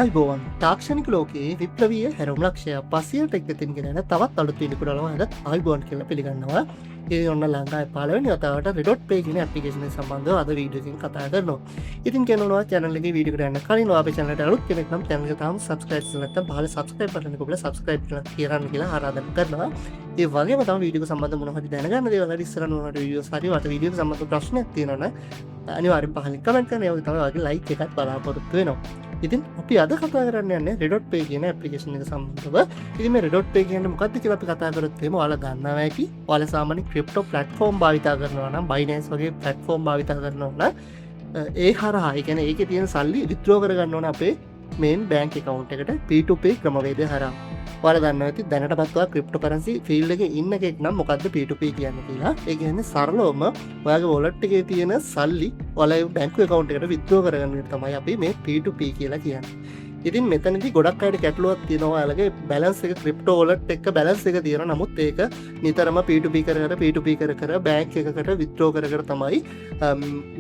අයිබෝවන් තාක්ෂණික ලෝකයේ විප්ලවීය හැරවුම් ලක්ෂය 500ට එකතින් ගෙන තවත් අලුත් වීඩියෝ කුඩලම අද අයිබෝවන් කියලා පිළිගන්නවා. ඒ ඔන්න ලංකාවේ පළවෙනි වතාවට Redot Pay කියන ඇප්ලිකේෂන් එක සම්බන්ධව අද වීඩියෝ එකකින් කතා කරනවා. ඉතින් කියනවා channel එකේ වීඩියෝ එකට යන්න කලින් ඔයා අපේ channel එකට අලුත් කෙනෙක් නම් channel එක තාම subscribe කරලා නැත්නම් පහළ subscribe button එක ඔබලා subscribe කරන්න කියලා ආරාධනා කරනවා. ඒ වගේම තමයි වීඩියෝ එක සම්බන්ධ මොනවා හරි දැනගන්න දේවල් හරි ඉස්සරහ මොනවාට වීඩියෝස් හරි වට වීඩියෝ එක සම්බන්ධ ප්‍රශ්නයක් තියෙනවා නම් අනිවාර්යෙන් පහලින් කමෙන්ට් කරන්න. ඒ වගේ තමයි ඔයාගේ like එකත් බලාපොරොත්තු වෙනවා. ඉතින් අපි අද කතා කරන්න යන්නේ Redot Pay කියන ඇප්ලිකේෂන් එක සම්බන්ධව. ඉතින් මේ Redot Pay කියන්නේ මොකක්ද කියලා අපි කතා කරොත් එහෙම ඔයාලා දන්නවා ඇති. ඔයාලා සාමාන්‍ය ක්‍රිප්ටෝ ප්ලැට්ෆෝම් භාවිතා කරනවා නම් Binance වගේ ප්ලැට්ෆෝම් භාවිතා කරනවා නම් ඒ හරහා ඒ කියන්නේ ඒකේ තියෙන සල්ලි withdraw කරගන්න ඕන අපේ main bank account එකට P2P ක්‍රමවේදය හරහා. ඔයාලා දන්නවා ඇති දැනටපත් ඔයා ක්‍රිප්ටෝකරන්සි ෆීල්ඩ් එකේ ඉන්න කෙනෙක් නම් මොකද්ද P2P කියන්නේ කියලා. ඒ කියන්නේ සරලවම ඔයාගේ wallet එකේ තියෙන සල්ලි ඔයාලගේ bank account එකට withdraw කරගන්න තමයි අපි මේ P2P කියලා කියන්නේ. ඉතින් මෙතනදී ගොඩක් අයට ගැටලුවක් තියෙනවා. ඔයාලගේ balance එක crypto wallet එක balance එක තියෙනවා. නමුත් ඒක නිතරම P2P කර bank එකකට withdraw කර තමයි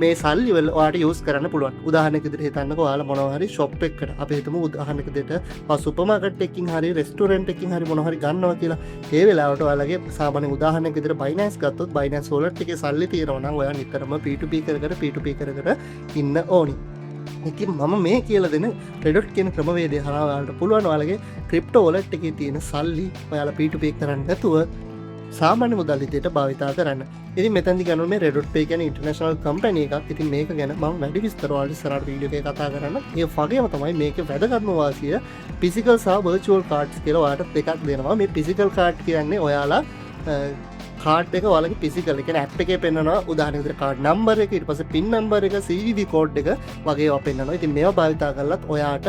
මේ සල්ලි වල ඔයාලට use කරන්න පුළුවන්. උදාහරණයක් විදිහට හිතන්නකෝ ඔයාලා මොනවා හරි shop එකකට අපි හිතමු උදාහරණයක් විදිහට supermarket එකකින් හරි restaurant එකකින් හරි මොනවා හරි ගන්නවා කියලා. ඒ වෙලාවට ඔයාලගේ සාමාන්‍ය උදාහරණයක් විදිහට Binance ගත්තොත් Binance wallet එකේ සල්ලි තියෙනවා නම් ඔයා නිතරම P2P කර ඉන්න ඕනි. ඉතින් මම මේ කියලා දෙන Redot කියන ක්‍රමවේදය හරහා ඔයාලට පුළුවන් ඔයාලගේ ක්‍රිප්ටෝ wallet එකේ තියෙන සල්ලි ඔයාලා P2P කරන්න නැතුව සාමාන්‍ය මුදල් විදිහට භාවිතා කරන්න. ඉතින් මෙතනදී ගන්න මේ Redot Pay කියන්නේ ඉන්ටර්නැෂනල් කම්පැනි එකක්. ඉතින් මේක ගැන මම වැඩි විස්තර ඔයාලට ඉස්සරහට වීඩියෝ එකේ කතා කරන්න. ඒ වගේම තමයි මේකේ වැදගත්ම වාසිය physical සහ virtual cards කියලා ඔයාලට දෙකක් දෙනවා. මේ physical card කියන්නේ ඔයාලා කාඩ් එක ඔයාලගේ ෆිසිකල් එක කියන්නේ ඇප් එකේ පෙන්නනවා. උදාහරණයක් විදිහට කාඩ් නම්බර් එක ඊට පස්සේ පින් නම්බර් එක CVV කෝඩ් එක වගේ ඒවා පෙන්නනවා. ඉතින් මේවා භාවිතා කරලත් ඔයාට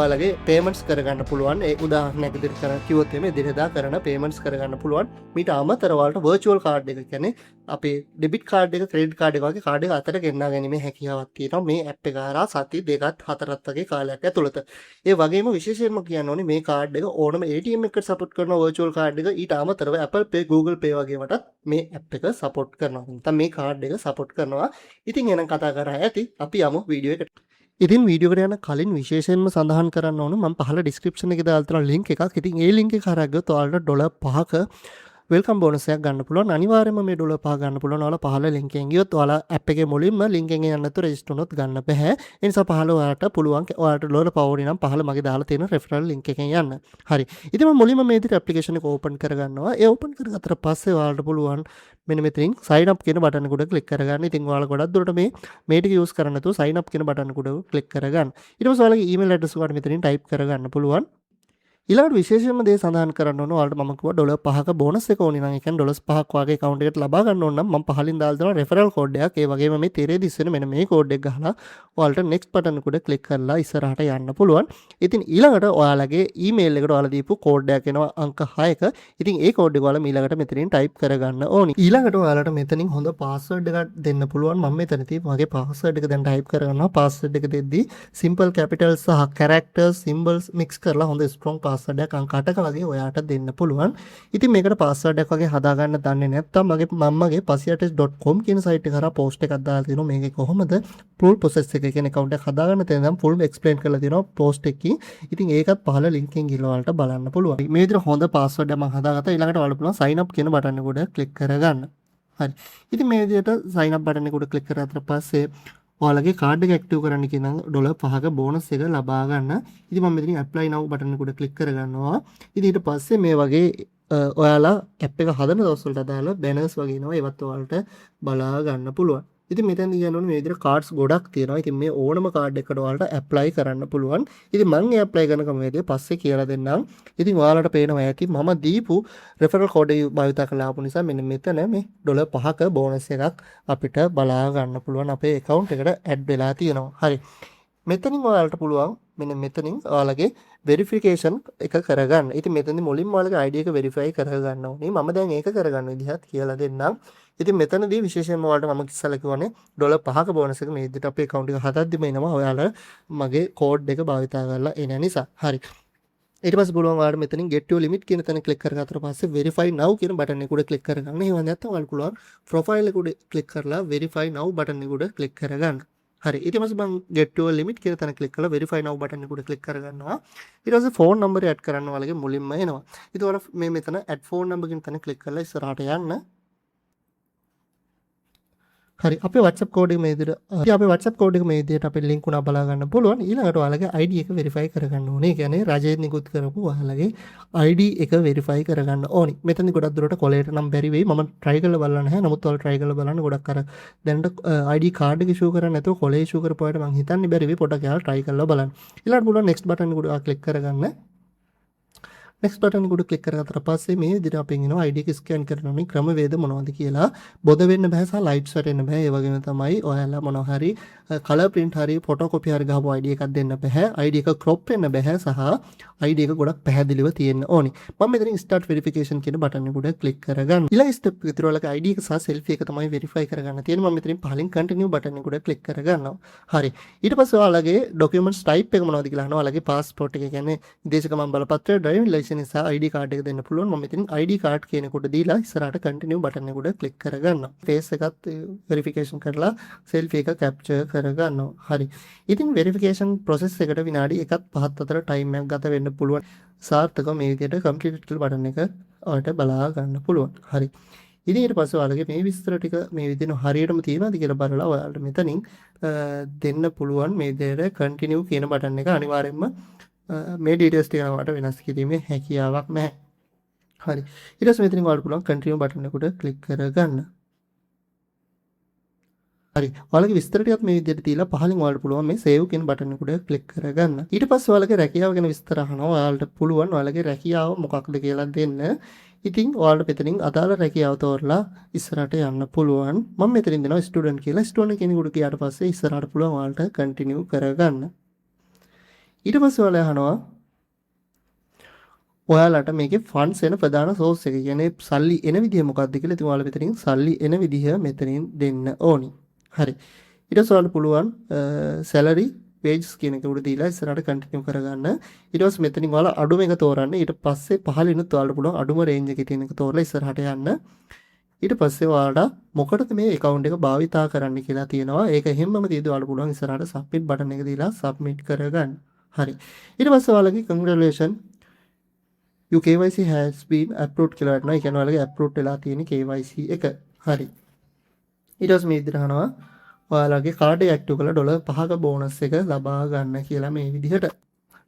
ඔයාලගේ පේමන්ට්ස් කරගන්න පුළුවන්. ඒ උදාහරණයක් විදිහට කරන කිව්වොත් එමේ දිනදා කරන පේමන්ට්ස් කරගන්න පුළුවන්. මීට අමතරව ඔයාලට වර්චුවල් කාඩ් එක කියන්නේ අපේ ඩෙබිට් කාඩ් එක ක්‍රෙඩිට් කාඩ් එක වගේ කාඩ් එක අතර ගෙන්නා ගැනීමේ හැකියාවක් තියෙනවා මේ ඇප් එක හරහා සති දෙකත් හතරත් වගේ කාලයක් ඇතුළත. ඒ වගේම විශේෂයෙන්ම කියන්න ඕනේ මේ කාඩ් එක ඕනම ATM එකකට සපෝට් කරන වර්චුවල් කාඩ් එක ඊට අමතරව Apple Pay Google Pay වගේ වටත් මේ ඇප් එක සපෝට් කරනවා. නැත්නම් මේ කාඩ් එක සපෝට් කරනවා. ඉතින් එහෙනම් කතා කරා ඇති අපි යමු වීඩියෝ එකට. ඉතින් වීඩියෝ එකට යන කලින් විශේෂයෙන්ම සඳහන් කරන්න ඕන මම පහළ ඩිස්ක්‍රිප්ෂන් එකේ දාලා තියෙන ලින්ක් එකක්. ඉතින් ඒ ලින්ක් එක හරහා ගියොත් ඔයාලට $5ක වෙල්කම් බෝනස් එකක් ගන්න පුළුවන්. අනිවාර්යයෙන්ම මේ $5 ගන්න පුළුවන්. ඔයාලා පහළ ලින්ක් එකෙන් ගියොත් ඔයාලා ඇප් එකේ මුලින්ම ලින්ක් එකෙන් යන්න නැතුව රෙජිස්ටර් වුණොත් ගන්න බෑ. ඒ නිසා පහළ ඔයාලට පුළුවන් ඔයාලට $5 ඕනි නම් පහළ මගේ දාලා තියෙන රෙෆරල් ලින්ක් එකෙන් යන්න. හරි. ඉතින් මම මුලින්ම මේ විදිහට ඇප්ලිකේෂන් එක ඕපන් කරගන්නවා. ඒ ඕපන් කරගත්තට පස්සේ ඔයාලට පුළුවන් මෙන්න මෙතනින් sign up කියන බටන් එක උඩ ක්ලික් කරගන්න. ඉතින් ඔයාලා ගොඩක් දුරට මේ ටික යූස් කරන්න නැතුව sign up කියන බටන් එක උඩ ක්ලික් කරගන්න. ඊට පස්සේ ඔයාලගේ email address එක මෙතනින් type කරගන්න පුළුවන්. ඊළඟට විශේෂයෙන්ම දේ සඳහන් කරන්න ඕන ඔයාලට මම කිව්වා $5ක බෝනස් එක ඕනි නම් ඒ කියන්නේ $5ක් වගේ account එකට ලබා ගන්න ඕන නම් මම පහලින් දාලා දෙනවා referral code එකක්. ඒ වගේම මේ තීරේ දිස්සෙන මෙන්න මේ code එක ගහලා ඔයාලට next button එක උඩ click කරලා ඉස්සරහට යන්න පුළුවන්. ඉතින් ඊළඟට ඔයාලගේ email එකට ඔයාලා දීපු code එකක් එනවා අංක 6ක. ඉතින් ඒ code එක ඔයාලා ඊළඟට මෙතනින් type කරගන්න ඕනි. ඊළඟට ඔයාලට මෙතනින් හොඳ password එකක් දෙන්න පුළුවන්. මම මෙතනදී මගේ password එක දැන් type කරගන්නවා. password එක දෙද්දී simple capitals සහ characters symbols mix කරලා හොඳ strong password එකක් අංක 8ක වගේ ඔයාට දෙන්න පුළුවන්. ඉතින් මේකට password එකක් වගේ හදාගන්න දන්නේ නැත්නම් මගේ pasiates.com කියන site එක කරා post එකක් දාලා තියෙනවා. මේකේ කොහොමද full process එක කියන්නේ account එක හදාගන්න තැන නම් full explain කරලා තියෙනවා post එකකින්. ඉතින් ඒකත් පහළ link එකෙන් ගිහලා ඔයාලට බලන්න පුළුවන්. මේ විදිහට හොඳ password එකක් මම හදාගත්තා. ඊළඟට ඔයාලට පුළුවන් sign up කියන බටන් එක උඩ click කරගන්න. හරි. ඉතින් මේ විදිහට sign up බටන් එක උඩ click කරාට පස්සේ ඔයාලගේ කාඩ් එක ඇක්ටිව් කරන්න කියන $5ක බෝනස් එක ලබා ගන්න. ඉතින් මම මෙතනින් apply now බටන් එක උඩ ක්ලික් කරගන්නවා. ඉතින් ඊට පස්සේ මේ වගේ ඔයාලා ඇප් එක හදන දවස් වලට අදාළ බැනර්ස් වගේ එනවා. ඒවත් ඔයාලට බලා ගන්න පුළුවන්. ඉතින් මෙතෙන් කියනවනේ මේ විදිහට කාඩ්ස් ගොඩක් තියෙනවා. ඉතින් මේ ඕනම කාඩ් එකකට ඔයාලට ඇප්ලයි කරන්න පුළුවන්. ඉතින් මම ඒ ඇප්ලයි කරන ක්‍රමවේදය පස්සේ කියලා දෙන්නම්. ඉතින් ඔයාලට පේනවා ඇති මම දීපු රෙෆරල් කෝඩ් එක භාවිත කරලා ආපු නිසා මෙන්න මෙතන මේ $5ක බෝනස් එකක් අපිට බලා ගන්න පුළුවන් අපේ account එකට ඇඩ් වෙලා තියෙනවා. හරි. මෙතනින් ඔයාලට පුළුවන් මෙන්න මෙතනින් ඔයාලගේ වෙරිෆිකේෂන් එක කරගන්න. ඉතින් මෙතනදී මුලින්ම ඔයාලගේ ID එක වෙරිෆයි කරගන්න ඕනේ. මම දැන් ඒක කරගන්න විදිහත් කියලා දෙන්නම්. ඉතින් මෙතනදී විශේෂයෙන්ම ඔයාලට මම ඉස්සෙල්ලා කිව්වනේ $5ක බෝනස් එක මේ විදිහට අපේ account එක හදද්දිම එනවා. ඔයාලා මගේ කෝඩ් එක භාවිතා කරලා එන නිසා. හරි. ඊට පස්සේ පුළුවන් ඔයාලට මෙතනින් get your limit කියන තැන ක්ලික් කරගත්තට පස්සේ verify now කියන බටන් එක උඩ ක්ලික් කරගන්න. එහෙම නැත්නම් ඔයාලට පුළුවන් profile එක උඩ ක්ලික් කරලා verify now බටන් එක උඩ ක්ලික් කරගන්න. හරි. ඊට පස්සේ මම get to a limit කියලා තැන ක්ලික් කරලා verify now button එකට ක්ලික් කරගන්නවා. ඊට පස්සේ phone number add කරන්න ඔයාලගේ මුලින්ම එනවා. ඒතකොට මේ මෙතන add phone number කියන තැන ක්ලික් කරලා ඉස්සරහට යන්න. හරි අපේ WhatsApp code එක මේ විදිහට අපේ WhatsApp code එක මේ විදිහට අපේ link උනා බලා ගන්න පුළුවන්. ඊළඟට ඔයාලගේ ID එක verify කරගන්න ඕනේ. ඒ කියන්නේ රජයේ නිකුත් කරපු ඔයාලගේ ID එක verify කරගන්න ඕනි. මෙතනදී ගොඩක් දුරට කොලේට නම් බැරි වෙයි. මම try කරලා බලලා නැහැ. නමුත් ඔයාලා try කරලා බලන්න ගොඩක් අර දැනට ID card එක issue කරන්නේ නැතුව කොලේ issue කරපුවාට මම හිතන්නේ බැරි වෙයි. පොඩ්ඩක් යාලා try කරලා බලන්න. ඊළඟට පුළුවන් next button එක උඩ click කරගන්න. next button එක උඩ click කරගත්තට පස්සේ මේ විදිහට අපෙන් එනවා ID එක scan කරනෝනේ ක්‍රමවේද මොනවද කියලා. බොද වෙන්න බෑ සහ lights වැටෙන්න බෑ. ඒ වගේම තමයි ඔයාලා මොනවා හරි color print හරි photocopy හරි ගහපු ID එකක් දෙන්න බෑ. ID එක crop වෙන්න බෑ සහ ID එක ගොඩක් පැහැදිලිව තියෙන්න ඕනි. මම මෙතනින් start verification කියන button එක උඩ click කරගන්න. ඊළඟ step එක විතර ඔයාලගේ ID එක සහ selfie එක තමයි verify කරගන්න තියෙන්නේ. මම මෙතනින් පහලින් continue button එක උඩ click කරගන්නවා. හරි. ඊට පස්සේ ඔයාලගේ documents type එක මොනවද කියලා අහනවා. ඔයාලගේ passport එක කියන්නේ විදේශ ගමන් බලපත්‍රය, driving license නිසා ID card එක දෙන්න පුළුවන්. මම මෙතනින් ID card කියන කොට දීලා ඉස්සරහට continue button එක උඩ click කරගන්නවා. face එකත් verification කරලා selfie එක capture කරගන්නවා. හරි. ඉතින් verification process එකට විනාඩි 1.5 අතර time එකක් ගත වෙන්න පුළුවන්. සාර්ථකව මේ විදිහට complete කියලා button එක ඔයාලට බලා ගන්න පුළුවන්. හරි. ඉතින් ඊට පස්සේ ඔයාලගේ මේ විස්තර ටික මේ විදිහට හරියටම තියෙනවද කියලා බලලා ඔයාලට මෙතනින් දෙන්න පුළුවන් මේ විදිහට continue කියන button එක අනිවාර්යයෙන්ම මේ details ටික ඔයාලට වෙනස් කිරීමේ හැකියාවක් නැහැ. හරි. ඊට පස්සේ මෙතනින් ඔයාලට පුළුවන් continue button එක උඩ click කරගන්න. හරි. ඔයාලගේ විස්තර ටිකත් මේ විදිහට තියලා පහලින් ඔයාලට පුළුවන් මේ save කියන button එක උඩ click කරගන්න. ඊට පස්සේ ඔයාලගේ රැකියාව ගැන විස්තර අහනවා. ඔයාලට පුළුවන් ඔයාලගේ රැකියාව මොකක්ද කියලා දෙන්න. ඉතින් ඔයාලට මෙතනින් අදාළ රැකියාව තෝරලා ඉස්සරහට යන්න පුළුවන්. මම මෙතනින් දෙනවා student කියලා. student කෙනෙකුට ගියාට පස්සේ ඉස්සරහට පුළුවන් ඔයාලට continue කරගන්න. ඊට පස්සේ ඔයාලා අහනවා ඔයාලට මේකේ funds එන ප්‍රධාන source එක කියන්නේ සල්ලි එන විදිහ මොකක්ද කියලා. ඉතින් ඔයාලා මෙතනින් සල්ලි එන විදිහ මෙතනින් දෙන්න ඕනි. හරි. ඊට පස්සේ ඔයාලට පුළුවන් salary wages කියන එක උඩ දීලා ඉස්සරහට continue කරගන්න. ඊට පස්සේ මෙතනින් ඔයාලා අඩුම එක තෝරන්න. ඊට පස්සේ පහළිනුත් ඔයාලට පුළුවන් අඩුම range එකේ තියෙන එක තෝරලා ඉස්සරහට යන්න. ඊට පස්සේ ඔයාලට මොකටද මේ account එක භාවිතා කරන්න කියලා තියෙනවා. ඒක හැමම තියදී ඔයාලට පුළුවන් ඉස්සරහට submit button එක දීලා submit කරගන්න. හරි. ඊට පස්සේ ඔයාලගේ congratulations your KYC has been approved කියලා වටනවා. ඒ කියන්නේ ඔයාලගේ approved වෙලා තියෙන KYC එක. හරි. ඊට පස්සේ මේ විදිහට අහනවා ඔයාලගේ කාඩ් එක ඇක්ටිව් කරලා $5ක බෝනස් එක ලබා ගන්න කියලා මේ විදිහට.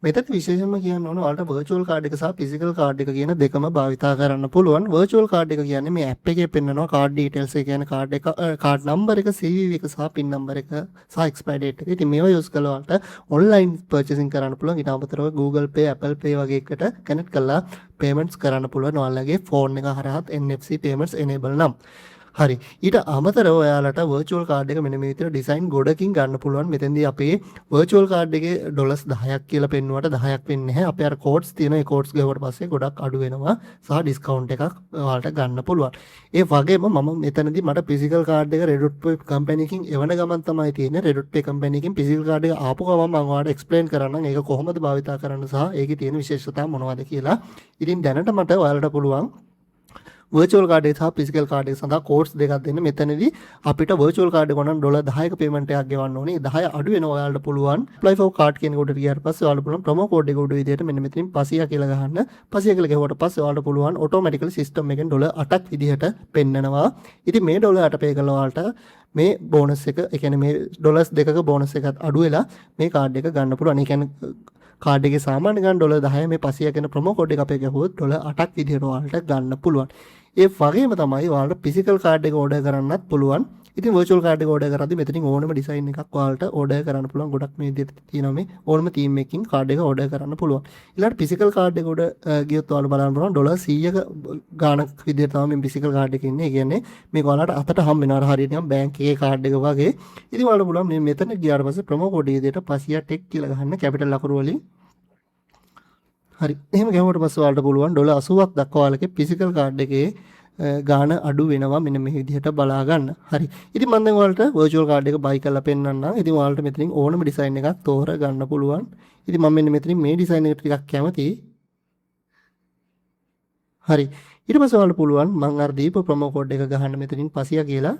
මෙතන විශේෂයෙන්ම කියන්න ඕන ඔයාලට virtual card එක සහ physical card එක කියන දෙකම භාවිතා කරන්න පුළුවන්. virtual card එක කියන්නේ මේ app එකේ පෙන්නනවා card details එක කියන්නේ card එක card number එක CVV එක සහ pin number එක සහ expiry date එක. ඉතින් මේවා use කරලා ඔයාලට online purchasing කරන්න පුළුවන්. ඊට අමතරව Google Pay, Apple Pay වගේ එකට connect කරලා payments කරන්න පුළුවන්. ඔයාලගේ phone එක හරහා NFC payments enable නම්. හරි. ඊට අමතරව ඔයාලට virtual card එක මෙන්න මේ විදිහට design ගොඩකින් ගන්න පුළුවන්. මෙතෙන්දී අපේ virtual card එකේ $10ක් කියලා පෙන්නුවට 10ක් වෙන්නේ නැහැ. අපේ අර codes තියෙන ඒ codes ගහුවට පස්සේ ගොඩක් අඩු වෙනවා සහ discount එකක් ඔයාලට ගන්න පුළුවන්. ඒ වගේම මම මෙතනදී මට physical card එක Redot Pay company එකකින් එවන ගමන් තමයි තියෙන්නේ. Redot Pay company එකකින් physical card එක ආපු ගමන් මම ඔයාලට explain කරන්නම් ඒක කොහොමද භාවිතා කරන්න සහ ඒකේ තියෙන විශේෂතා මොනවද කියලා. ඉතින් දැනට මට ඔයාලට පුළුවන් virtual card එක සහ physical card එක සඳහා codes දෙකක් දෙන්න. මෙතනදී අපිට virtual card එක ගොනන් $10ක payment එකක් ගෙවන්න ඕනේ. 10 අඩු වෙනවා ඔයාලට පුළුවන්. apply for card කියන කොට ගියාට පස්සේ ඔයාලට පුළුවන් promo code එක උඩ විදිහට මෙන්න මෙතනින් 500 කියලා ගහන්න. 500 කියලා ගහුවට පස්සේ ඔයාලට පුළුවන් automatically system එකෙන් $8ක් විදිහට පෙන්නනවා. ඉතින් මේ $8 pay කරලා ඔයාලට මේ bonus එක ඒ කියන්නේ මේ $2ක bonus එකත් අඩු වෙලා මේ card එක ගන්න පුළුවන්. ඒ කියන්නේ කාඩ් එකේ සාමාන්‍ය ගන්න $10 මේ 500 කියන ප්‍රොමෝ කෝඩ් එක අපේ ගහුවොත් $8ක් විදිහට ඔයාලට ගන්න පුළුවන්. ඒ වගේම තමයි ඔයාලට ෆිසිකල් කාඩ් එක ඕඩර් කරන්නත් පුළුවන්. ඉතින් virtual card එක ඕඩර් කරද්දී මෙතනින් ඕනම ඩිසයින් එකක් ඔයාලට ඕඩර් කරන්න පුළුවන්. ගොඩක් මේ විදිහට තියෙනවා මේ ඕනම තීම් එකකින් කාඩ් එක ඕඩර් කරන්න පුළුවන්. ඊළඟට ෆිසිකල් කාඩ් එක උඩ ගියොත් ඔයාලට බලන්න පුළුවන් $100ක ගාණක් විදිහට තමයි මේ ෆිසිකල් කාඩ් එකේ ඉන්නේ. ඒ කියන්නේ මේක ඔයාලට අතට හම් වෙනවා හරියට නිකන් බැංක් එකේ කාඩ් එක වගේ. ඉතින් ඔයාලට පුළුවන් මේ මෙතන ගියාට පස්සේ ප්‍රොමෝ කෝඩ් එක විදිහට 500 ටෙක් කියලා ගහන්න කැපිටල් අකුරු වලින්. හරි. එහෙම ගහුවට පස්සේ ඔයාලට පුළුවන් $80ක් දක්වා ඔයාලගේ ෆිසිකල් කාඩ් එකේ ගාන අඩු වෙනවා මෙන්න මේ විදිහට බලා ගන්න. හරි. ඉතින් මම දැන් ඔයාලට virtual card එක buy කරලා පෙන්නන්නම්. ඉතින් ඔයාලට මෙතනින් ඕනම ඩිසයින් එකක් තෝර ගන්න පුළුවන්. ඉතින් මම මෙන්න මෙතනින් මේ ඩිසයින් එකට ටිකක් කැමතියි. හරි. ඊට පස්සේ ඔයාලට පුළුවන් මම අර දීප ප්‍රොමෝ කෝඩ් එක ගහන්න මෙතනින් 500 කියලා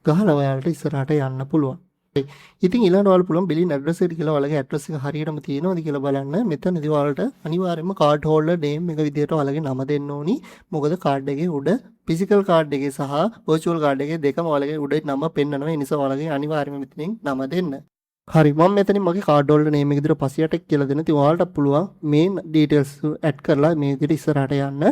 ගහලා ඔයාලට ඉස්සරහට යන්න පුළුවන්. ඉතින් ඊළඟට ඔයාලා පුළුවන් බිලින් ඇඩ්‍රස් එකට කියලා ඔයාලගේ ඇඩ්‍රස් එක හරියටම තියෙනවද කියලා බලන්න. මෙතනදී ඔයාලට අනිවාර්යයෙන්ම කාඩ් හෝල්ඩර් නේම් එක විදිහට ඔයාලගේ නම දෙන්න ඕනි. මොකද කාඩ් එකේ උඩ ෆිසිකල් කාඩ් එකේ සහ වර්චුවල් කාඩ් එකේ දෙකම ඔයාලගේ උඩ නම පෙන්නනවා. ඒ නිසා ඔයාලගේ අනිවාර්යයෙන්ම මෙතනින් නම දෙන්න. හරි මම මෙතනින් මගේ කාඩ් හෝල්ඩර් නේම් එක විදිහට පසියට කියලා දෙන්න. ඉතින් ඔයාලට පුළුවන් මේන් ඩීටේල්ස් ඇඩ් කරලා මේ විදිහට ඉස්සරහට යන්න.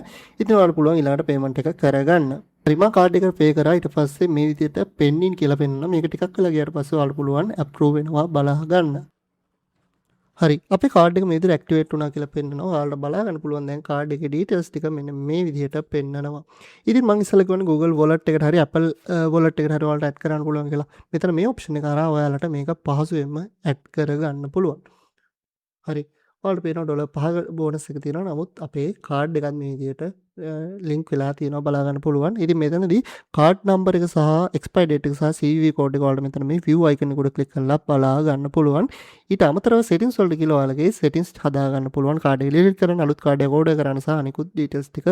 ඉතින් ඔයාලට පුළුවන් ඊළඟට පේමන්ට් එක කරගන්න. හරි මම කාඩ් එක පේ කරා ඊට පස්සේ මේ විදිහට පෙන්ඩින් කියලා පෙන්නනවා. මේක ටිකක් වෙලා ගියාට පස්සේ ඔයාලට පුළුවන් අප්‍රූව් වෙනවා බලා ගන්න. හරි අපේ කාඩ් එක මේ විදිහට ඇක්ටිවේට් වුණා කියලා පෙන්නනවා. ඔයාලට බලා ගන්න පුළුවන් දැන් කාඩ් එකේ ඩීටේල්ස් ටික මෙන්න මේ විදිහට පෙන්නනවා. ඉතින් මම ඉස්සෙල්ලා කියන්නේ Google Wallet එකට හරි Apple Wallet එකට හරි ඔයාලට ඇඩ් කරන්න පුළුවන් කියලා. මෙතන මේ ඔප්ෂන් එක හරහා ඔයාලට මේක පහසුවෙන්ම ඇඩ් කරගන්න පුළුවන්. හරි ඔයාලට පේනවා $5 බෝනස් එක තියෙනවා. නමුත් අපේ කාඩ් එකත් මේ විදිහට ලින්ක් වෙලා තියෙනවා බලා ගන්න පුළුවන්. ඉතින් මෙතනදී කාඩ් නම්බර් එක සහ එක්ස්පයර් ඩේට් එක සහ CVV කෝඩ් එක ඔයාලට මෙතන මේ view icon එක උඩ ක්ලික් කරලා බලා ගන්න පුළුවන්. ඊට අමතරව settings වලට කියලා ඔයාලගේ settings හදා ගන්න පුළුවන්. කාඩ් එක ඩිලීට් කරන්න, අලුත් කාඩ් එක ඕඩර් කරන්න සහ අනිකුත් details ටික.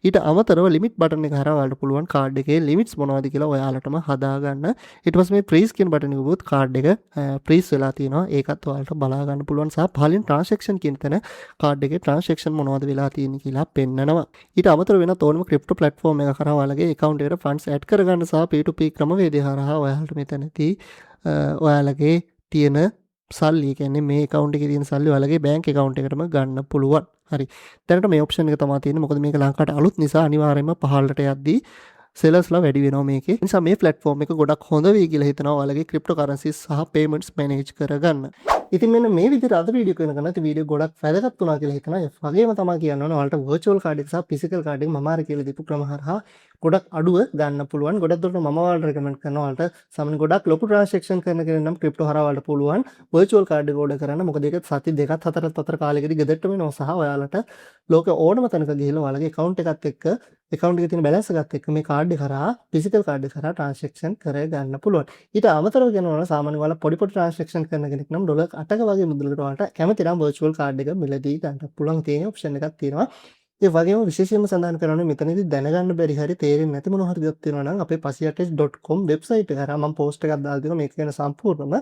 ඊට අමතරව limit button එක හරහා ඔයාලට පුළුවන් කාඩ් එකේ limits මොනවද කියලා ඔයාලටම හදා ගන්න. ඊට පස්සේ මේ freeze කියන button එක උබුත් කාඩ් එක freeze වෙලා තියෙනවා. ඒකත් ඔයාලට බලා ගන්න පුළුවන් සහ පහලින් transaction කියන තැන කාඩ් එකේ transaction මොනවද වෙලා තියෙන්නේ කියලා පෙන්නනවා. ඊට අමතර වෙන ඕනම ක්‍රිප්ටෝ ප්ලැට්ෆෝම් එක කරා ඔයාලගේ account එකට funds add කරගන්න සහ P2P ක්‍රමවේදය හරහා ඔයාලට මෙතනදී ඔයාලගේ තියෙන සල්ලි කියන්නේ මේ account එකේ තියෙන සල්ලි ඔයාලගේ bank account එකටම ගන්න පුළුවන්. හරි. දැනට මේ option එක තමයි තියෙන්නේ. මොකද මේක ලංකාවට අලුත් නිසා අනිවාර්යයෙන්ම පහළට යද්දී sellers-ලා වැඩි වෙනවා මේකේ. ඒ නිසා මේ platform එක ගොඩක් හොඳ වෙයි කියලා හිතනවා ඔයාලගේ cryptocurrencies සහ payments manage කරගන්න. ඉතින් මෙන්න මේ විදිහට අද වීඩියෝ එක වෙනකන් නැති වීඩියෝ ගොඩක් වැදගත් වුණා කියලා හිතනවා. ඒ වගේම තමයි කියන්න ඕන ඔයාලට virtual card එක සහ physical card එක මම අර කියලා දීපු ක්‍රම හරහා ගොඩක් අඩුව ගන්න පුළුවන්. ගොඩක් දුරට මම ඔයාලට recommend කරනවා ඔයාලට සමහර ගොඩක් ලොකු transaction කරන කෙනෙක් නම් crypto හරහා ඔයාලට පුළුවන් virtual card එක order කරන්න. මොකද ඒක සති දෙකක් හතරක් අතර කාලෙකදී ගෙදරටම එනවා සහ ඔයාලට ලෝක ඕනම තැනක ගිහිල්ලා ඔයාලගේ account එකත් එක්ක account එකේ තියෙන balance එකත් එක්ක මේ card එක හරහා physical card එක හරහා transaction කර ගන්න පුළුවන්. ඊට අමතරව කියනවා සාමාන්‍ය ඔයාලා පොඩි transaction කරන කෙනෙක් නම් ඩොලර් 8ක වගේ මුදලකට ඔයාලට කැමති නම් virtual card එක මිලදී ගන්න පුළුවන් තියෙන option එකක් තියෙනවා. ඒ වගේම විශේෂයෙන්ම සඳහන් කරනවා මෙතනදී දැනගන්න බැරි හරි තේරෙන්නේ නැති මොනවා හරි දෙයක් තියෙනවා නම් අපේ pasiyatex.com website එක හරහා මම post එකක් දාලා දෙනවා මේක ගැන සම්පූර්ණම.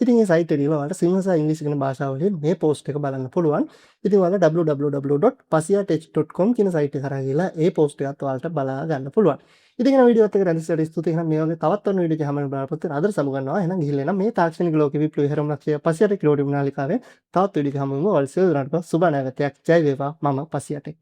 ඉතින් මේ site එකේ ඔයාලට සිංහල සහ ඉංග්‍රීසි කියන භාෂාවලින් මේ post එක බලන්න පුළුවන්. ඉතින් ඔයාලා www.pasiyatex.com කියන site එක හරහා ගිහලා ඒ post එකත් ඔයාලට බලා ගන්න පුළුවන්. ඉතින් මේ වීඩියෝත් එක්ක රැඳිලා ස්තුතියි. එහෙනම් මේ වගේ තවත් වුණ වීඩියෝ එක හැමෝම බලපොත් වෙන අදට සමුගන්නවා. එහෙනම් ගිහිල්ලා එනම් මේ තාක්ෂණික ලෝකෙ විප්ලවීය හැරම් ලක්ෂය pasiyatex ලෝඩි මුනාලිකාවේ තවත් වීඩියෝ එක හැමෝම ඔයාලා සුබ අනාගතයක් ජය වේවා. මම pasiyatex